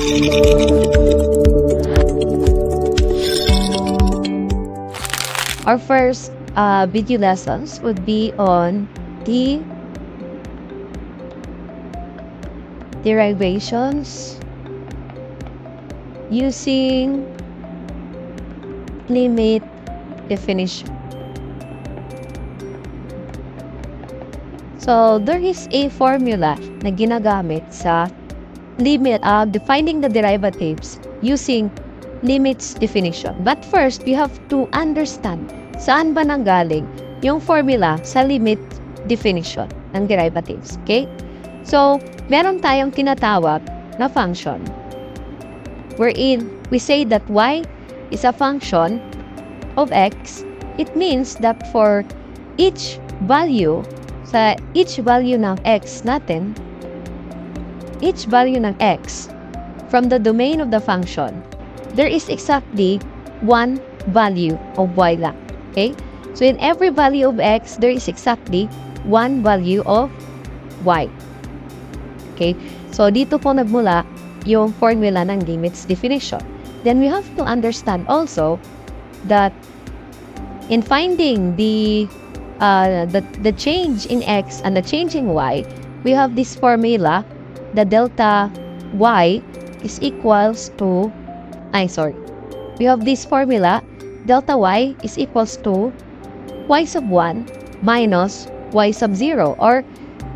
Our first video lessons would be on the derivations using limit definition. So, there is a formula na ginagamit sa limit defining the derivatives using limits definition. But first, we have to understand saan ba nanggaling yung formula sa limit definition ng derivatives. Okay? So, meron tayong tinatawag na function wherein we say that y is a function of x. It means that for each value ng x natin, each value ng x from the domain of the function, there is exactly one value of y lang. Okay? So, in every value of x, there is exactly one value of y. Okay? So, dito po nagmula yung formula ng limits definition. Then, we have to understand also that in finding the change in x and the change in y, we have this formula, the delta y is equals to, we have this formula, delta y is equals to y sub 1 minus y sub 0, or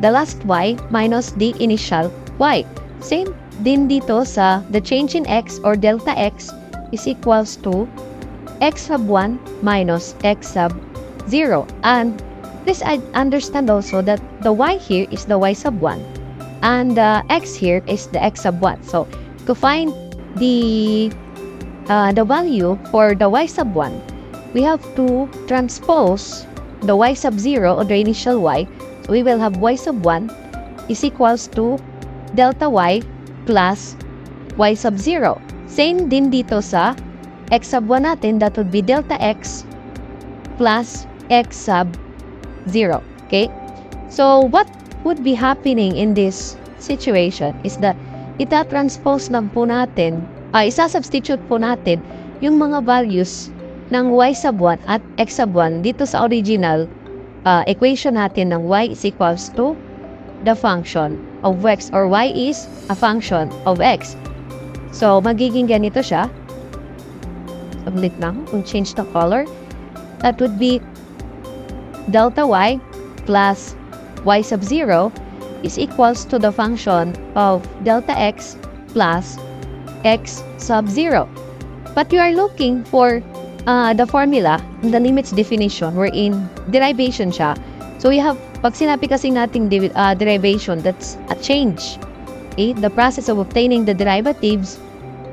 the last y minus the initial y. Same din dito sa the change in x or delta x is equals to x sub 1 minus x sub 0. And please understand also that the y here is the y sub 1 and the x here is the x sub 1. So, to find the value for the y sub 1, we have to transpose the y sub 0 or the initial y. So, we will have y sub 1 is equals to delta y plus y sub 0. Same din dito sa x sub 1 natin, that would be delta x plus x sub 0. Okay? So, what would be happening in this situation is that itatranspose lang po natin, isasubstitute po natin yung mga values ng y sub 1 at x sub 1 dito sa original equation natin ng y is equals to the function of x, or y is a function of x. So, magiging ganito siya. Sublit lang kung change the color. That would be delta y plus y sub 0 is equals to the function of delta x plus x sub 0. But you are looking for the formula, the limits definition, wherein derivation siya. So, we have, pag sinabi kasi nating derivation, that's a change. Okay? The process of obtaining the derivatives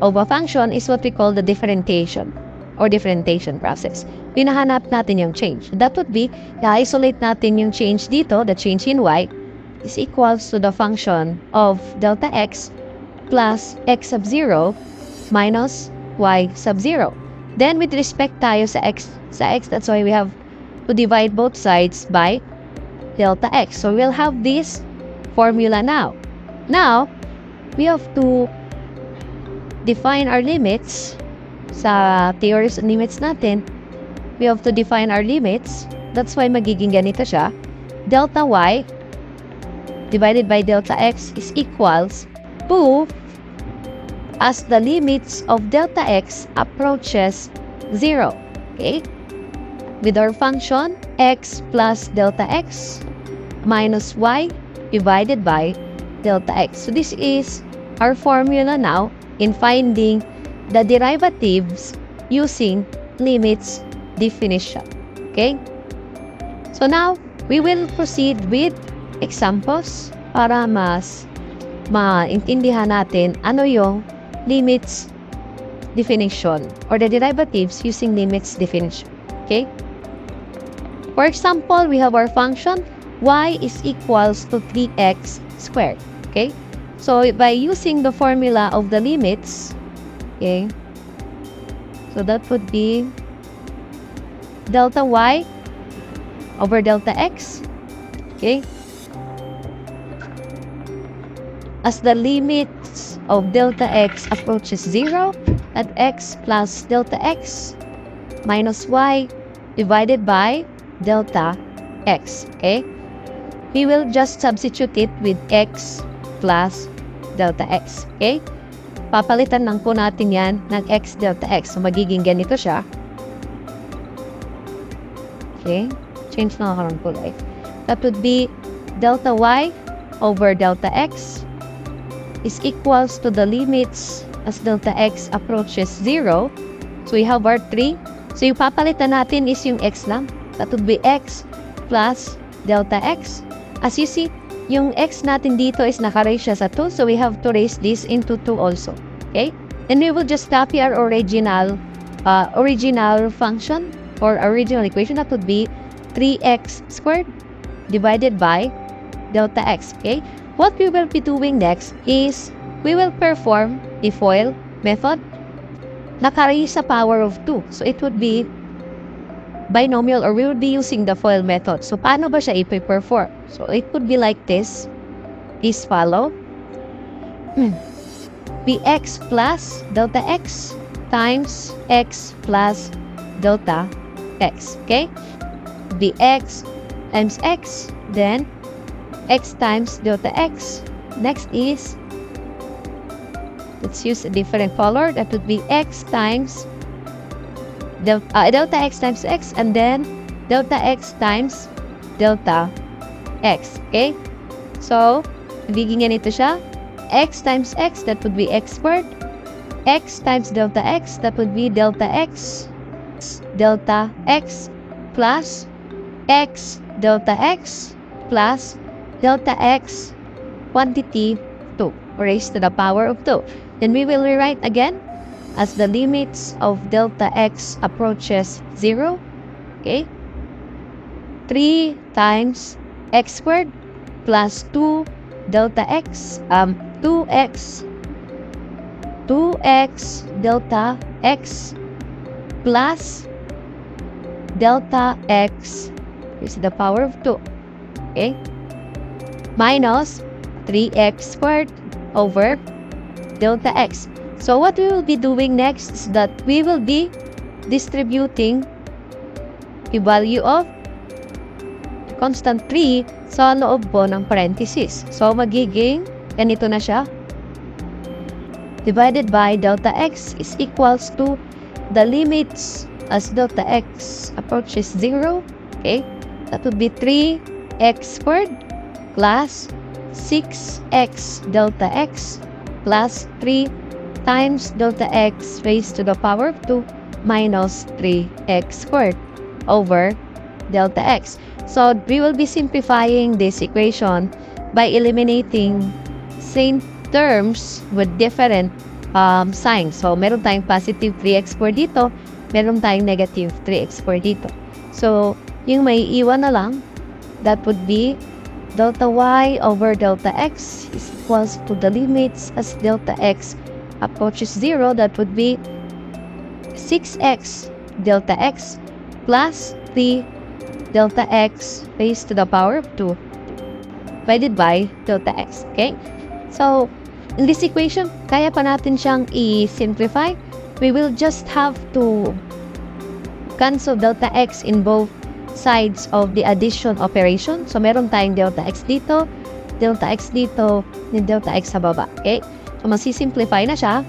of a function is what we call the differentiation or differentiation process. Pinahanap natin yung change. That would be, i-isolate natin yung change dito, the change in y, is equals to the function of delta x plus x sub 0 minus y sub 0. Then, with respect tayo sa x, that's why we have to divide both sides by delta x. So, we'll have this formula now. Now, we have to define our limits. Sa theories and limits natin, we have to define our limits. That's why magiging ganito siya. Delta y divided by delta x is equals to, as the limits of delta x approaches 0. Okay? With our function, x plus delta x minus y divided by delta x. So, this is our formula now in finding the derivatives using limits definition. Okay? So, now, we will proceed with examples para mas maintindihan natin ano yung limits definition or the derivatives using limits definition. Okay? For example, we have our function y is equals to 3x squared. Okay? So, by using the formula of the limits, okay, so that would be delta y over delta x, okay, as the limits of delta x approaches 0 at x plus delta x minus y divided by delta x. Okay? We will just substitute it with x plus delta x. Okay? Papalitan lang po natin yan ng x delta x. So, magiging ganito siya. Okay? Change na ako ng kulay. That would be delta y over delta x is equals to the limits as delta x approaches 0. So, we have our 3. So, yung papalitan natin is yung x lang. That would be x plus delta x. As you see, yung x natin dito is naka-raise siya sa 2. So, we have to raise this into 2 also. Okay? Then, we will just copy our original function or original equation. That would be 3x squared divided by delta x. Okay? What we will be doing next is we will perform the FOIL method. Naka-raise sa power of 2. So, it would be binomial, or we will be using the FOIL method. So, paano ba siya ipi-perform? So, it would be like this. Is follow. Bx plus delta x times x plus delta x. Okay? Bx times x, then x times delta x. Next is, let's use a different color. That would be x times delta x times x, and then delta x times delta x. Okay? So, bigyan ganito siya. X times x, that would be x squared. X times delta x, that would be delta x plus x delta x plus delta x quantity 2 raised to the power of 2. Then we will rewrite again as the limits of delta x approaches 0. Okay? 3 times x squared plus 2 delta x, 2x delta x plus delta x is the power of 2. Okay? Minus 3x squared over delta x. So, what we will be doing next is that we will be distributing the value of constant 3 sa loob po ng parenthesis. So, magiging ganito na siya. Divided by delta x is equals to the limits as delta x approaches 0. Okay? That would be 3x squared plus 6x delta x plus 3 times delta x raised to the power of 2 minus 3x squared over delta x. So, we will be simplifying this equation by eliminating same terms with different signs. So, meron tayong positive 3x squared dito, meron tayong negative 3x squared dito. So, yung may iwan na lang, that would be delta y over delta x is equals to the limits as delta x approaches 0. That would be 6x delta x plus 3 delta x raised to the power of 2 divided by delta x. Okay? So, in this equation, kaya pa natin siyang i-simplify. We will just have to cancel delta x in both sides of the addition operation. So, meron tayong delta x dito, and delta x sa baba. Okay? So, masisimplify na siya.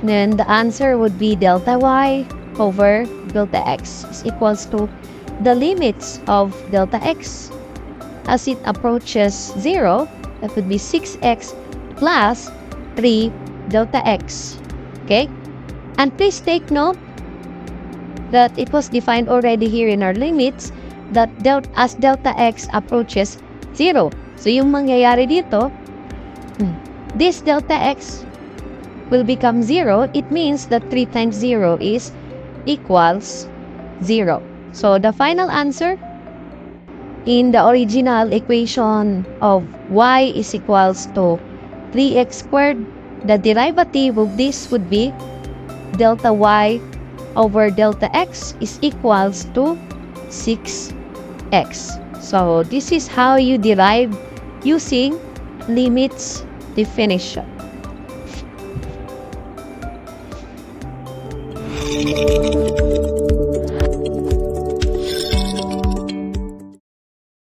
Then, the answer would be delta y over delta x is equals to the limits of delta x as it approaches 0. That would be 6x plus 3 delta x. Okay? And please take note that it was defined already here in our limits that as delta x approaches 0. So, yung mangyayari dito, this delta x will become 0. It means that 3 times 0 is equals 0. So, the final answer in the original equation of y is equals to 3x squared, the derivative of this would be delta y over delta x is equals to 6x. So, this is how you derive using limits definition.